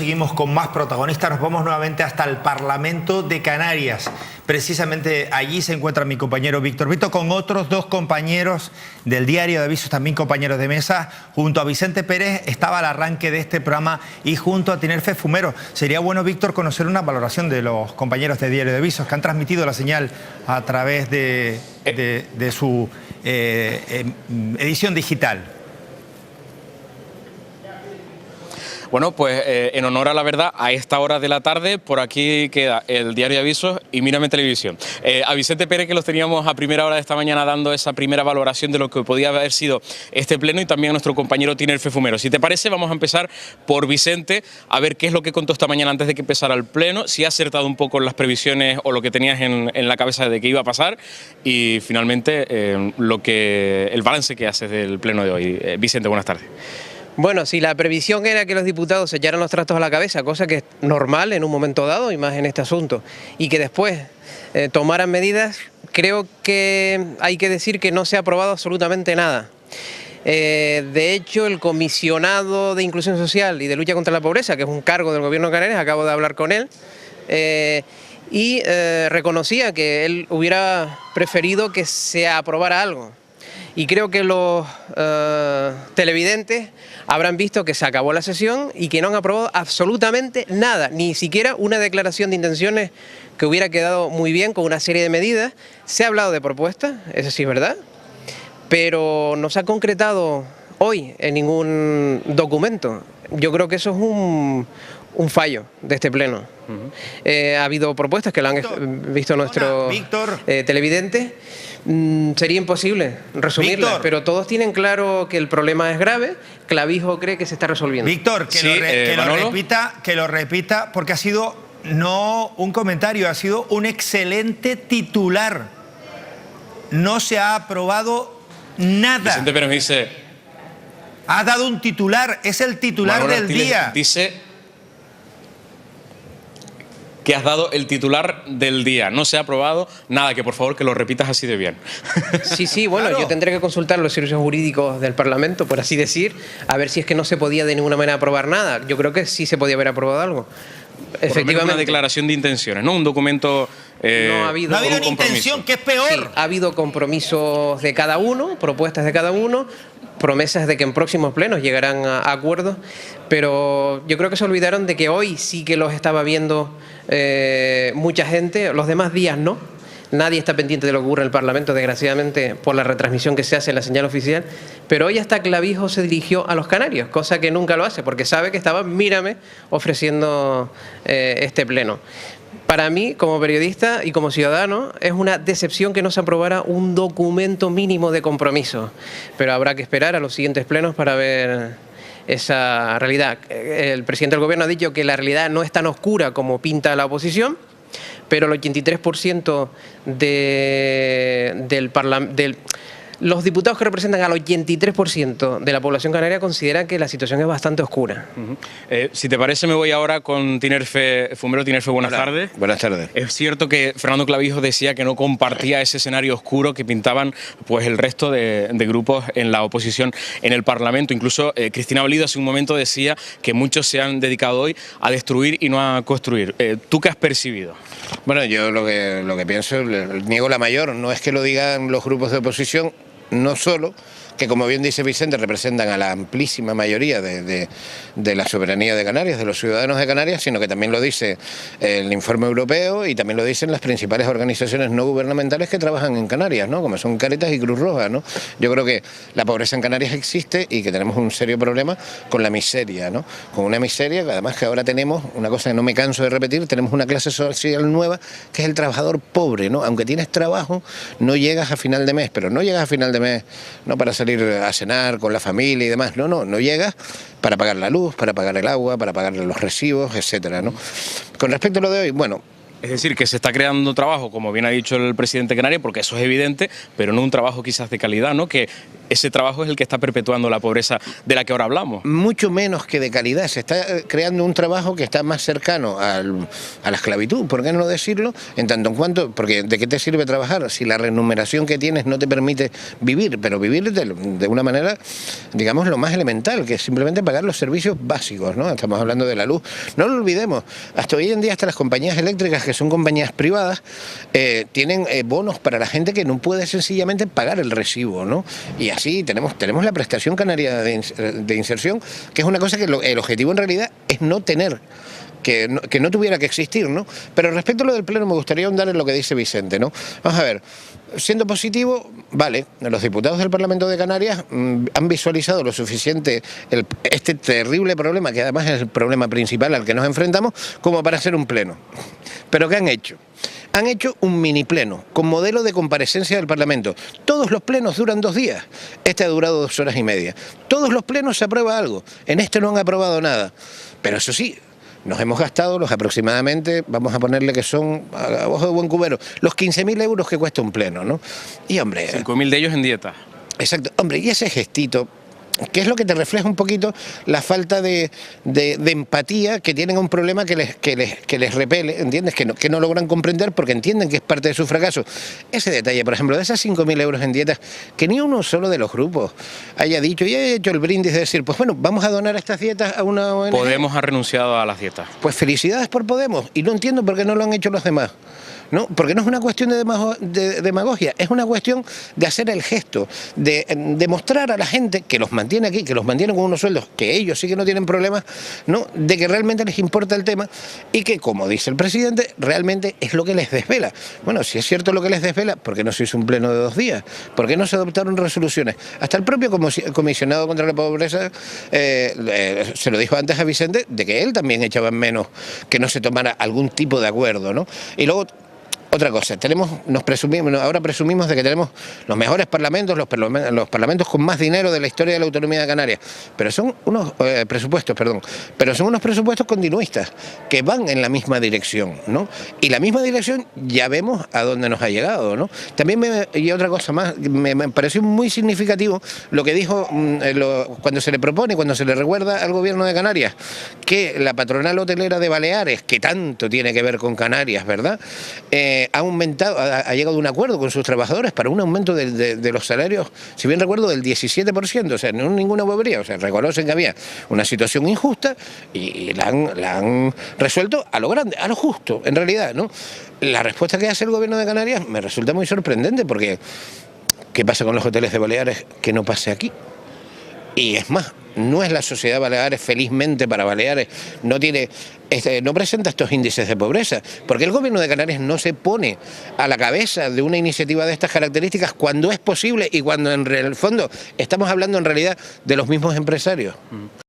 Seguimos con más protagonistas, nos vamos nuevamente hasta el Parlamento de Canarias. Precisamente allí se encuentra mi compañero Víctor Vito con otros dos compañeros del Diario de Avisos, también compañeros de mesa. Junto a Vicente Pérez estaba al arranque de este programa y junto a Tinerfe Fumero. Sería bueno, Víctor, conocer una valoración de los compañeros de Diario de Avisos que han transmitido la señal a través de su edición digital. Bueno, pues en honor a la verdad, a esta hora de la tarde, por aquí queda el Diario de Avisos y Mírame Televisión. A Vicente Pérez, que los teníamos a primera hora de esta mañana dando esa primera valoración de lo que podía haber sido este pleno, y también a nuestro compañero Tinerfe Fumero. Si te parece, vamos a empezar por Vicente, a ver qué es lo que contó esta mañana antes de que empezara el pleno, si ha acertado un poco en las previsiones o lo que tenías en la cabeza de que iba a pasar, y finalmente el balance que haces del pleno de hoy. Vicente, buenas tardes. Bueno, si la previsión era que los diputados se echaran los trastos a la cabeza, cosa que es normal en un momento dado y más en este asunto, y que después tomaran medidas, creo que hay que decir que no se ha aprobado absolutamente nada. De hecho, el comisionado de Inclusión Social y de Lucha contra la Pobreza, que es un cargo del Gobierno de Canarias, acabo de hablar con él, y reconocía que él hubiera preferido que se aprobara algo. Y creo que los televidentes habrán visto que se acabó la sesión y que no han aprobado absolutamente nada, ni siquiera una declaración de intenciones que hubiera quedado muy bien con una serie de medidas. Se ha hablado de propuestas, eso sí es verdad, pero no se ha concretado hoy en ningún documento. Yo creo que eso es un fallo de este pleno. Ha habido propuestas que lo han visto nuestros televidentes. Sería imposible resumirlas, pero todos tienen claro que el problema es grave. Clavijo cree que se está resolviendo. Víctor, que lo repita, porque ha sido no un comentario, ha sido un excelente titular. No se ha aprobado nada. Vicente Pérez dice... Ha dado un titular, es el titular del día. Dice que has dado el titular del día. No se ha aprobado nada, que por favor que lo repitas así de bien. Sí, bueno, claro. Yo tendré que consultar los servicios jurídicos del Parlamento, por así decir, a ver si es que no se podía de ninguna manera aprobar nada. Yo creo que sí se podía haber aprobado algo. Efectivamente. Una declaración de intenciones, ¿no? Un documento... no ha habido una intención, que es peor. Sí, ha habido compromisos de cada uno, propuestas de cada uno, promesas de que en próximos plenos llegarán a acuerdos, pero yo creo que se olvidaron de que hoy sí que los estaba viendo mucha gente, los demás días no. Nadie está pendiente de lo que ocurre en el Parlamento, desgraciadamente, por la retransmisión que se hace en la señal oficial, pero hoy hasta Clavijo se dirigió a los canarios, cosa que nunca lo hace, porque sabe que estaba, mírame, ofreciendo este pleno. Para mí, como periodista y como ciudadano, es una decepción que no se aprobara un documento mínimo de compromiso, pero habrá que esperar a los siguientes plenos para ver esa realidad. El presidente del Gobierno ha dicho que la realidad no es tan oscura como pinta la oposición, pero el 83% los diputados que representan al 83% de la población canaria consideran que la situación es bastante oscura. Si te parece, me voy ahora con Tinerfe Fumero. Tinerfe, buenas tardes. Buenas tardes. Es cierto que Fernando Clavijo decía que no compartía ese escenario oscuro que pintaban pues el resto de grupos en la oposición en el Parlamento. Incluso Cristina Valido hace un momento decía que muchos se han dedicado hoy a destruir y no a construir. ¿Tú qué has percibido? Bueno, yo lo que pienso, niego la mayor, no es que lo digan los grupos de oposición, no solo, que como bien dice Vicente, representan a la amplísima mayoría de la soberanía de Canarias, de los ciudadanos de Canarias, sino que también lo dice el informe europeo y también lo dicen las principales organizaciones no gubernamentales que trabajan en Canarias, ¿no? Como son Cáritas y Cruz Roja, ¿no? Yo creo que la pobreza en Canarias existe y que tenemos un serio problema con la miseria, ¿no? Con una miseria que además que ahora tenemos, una cosa que no me canso de repetir, tenemos una clase social nueva que es el trabajador pobre, ¿no? Aunque tienes trabajo, no llegas a final de mes, pero no llegas a final de mes no para salir a cenar con la familia y demás, no llegas para pagar la luz, para pagar el agua, para pagar los recibos, etcétera, ¿no? Con respecto a lo de hoy, bueno, Es decir, que se está creando trabajo, como bien ha dicho el presidente canario, porque eso es evidente, pero no un trabajo quizás de calidad, ¿no? Que ese trabajo es el que está perpetuando la pobreza de la que ahora hablamos. Mucho menos que de calidad, se está creando un trabajo que está más cercano a la esclavitud, ¿por qué no decirlo? En tanto en cuanto, porque ¿de qué te sirve trabajar si la remuneración que tienes no te permite vivir? Pero vivir de una manera, digamos, lo más elemental, que es simplemente pagar los servicios básicos, ¿no? Estamos hablando de la luz. No lo olvidemos, hasta hoy en día hasta las compañías eléctricas, que son compañías privadas, tienen bonos para la gente que no puede sencillamente pagar el recibo, ¿no? Y así tenemos la prestación canaria de inserción, que es una cosa que el objetivo en realidad es no tener, que no tuviera que existir, ¿no? Pero respecto a lo del pleno me gustaría ahondar en lo que dice Vicente, ¿no? Vamos a ver, siendo positivo, vale, los diputados del Parlamento de Canarias han visualizado lo suficiente este terrible problema, que además es el problema principal al que nos enfrentamos, como para hacer un pleno. ¿Pero qué han hecho? Han hecho un mini pleno con modelo de comparecencia del Parlamento. Todos los plenos duran 2 días. Este ha durado 2 horas y media. Todos los plenos se aprueba algo. En este no han aprobado nada. Pero eso sí, nos hemos gastado los aproximadamente, vamos a ponerle que son, a ojo de buen cubero, los 15.000 euros que cuesta un pleno, ¿no? Y hombre... 5.000 de ellos en dieta. Exacto. Hombre, y ese gestito, que es lo que te refleja un poquito la falta de empatía que tienen a un problema que les repele, ¿entiendes? Que no logran comprender porque entienden que es parte de su fracaso. Ese detalle, por ejemplo, de esas 5.000 euros en dietas, que ni uno solo de los grupos haya dicho y haya hecho el brindis de decir, pues bueno, vamos a donar estas dietas a una ONG. Podemos ha renunciado a las dietas. Pues felicidades por Podemos, y no entiendo por qué no lo han hecho los demás. ¿No? Porque no es una cuestión de demagogia, es una cuestión de hacer el gesto, de demostrar a la gente que los mantiene aquí, que los mantiene con unos sueldos, que ellos sí que no tienen problemas, ¿no? De que realmente les importa el tema y que, como dice el presidente, realmente es lo que les desvela. Bueno, si es cierto lo que les desvela, ¿por qué no se hizo un pleno de 2 días? ¿Por qué no se adoptaron resoluciones? Hasta el propio comisionado contra la pobreza se lo dijo antes a Vicente, de que él también echaba en menos que no se tomara algún tipo de acuerdo, ¿no? Y luego, otra cosa, ahora presumimos de que tenemos los mejores parlamentos, los parlamentos con más dinero de la historia de la autonomía de Canarias, pero son unos pero son unos presupuestos continuistas que van en la misma dirección, ¿no? Y la misma dirección ya vemos a dónde nos ha llegado, ¿no? También y otra cosa más, me pareció muy significativo lo que dijo cuando se le propone, cuando se le recuerda al gobierno de Canarias que la patronal hotelera de Baleares, que tanto tiene que ver con Canarias, ¿verdad?, ha llegado a un acuerdo con sus trabajadores para un aumento de los salarios, si bien recuerdo, del 17%, o sea, no ninguna bobería, o sea, reconocen que había una situación injusta y la han resuelto a lo grande, a lo justo, en realidad, ¿no? La respuesta que hace el gobierno de Canarias me resulta muy sorprendente porque ¿qué pasa con los hoteles de Baleares que no pase aquí? Y es más, no es la sociedad Baleares, felizmente para Baleares, no presenta estos índices de pobreza, porque el gobierno de Canarias no se pone a la cabeza de una iniciativa de estas características cuando es posible y cuando en el fondo estamos hablando en realidad de los mismos empresarios.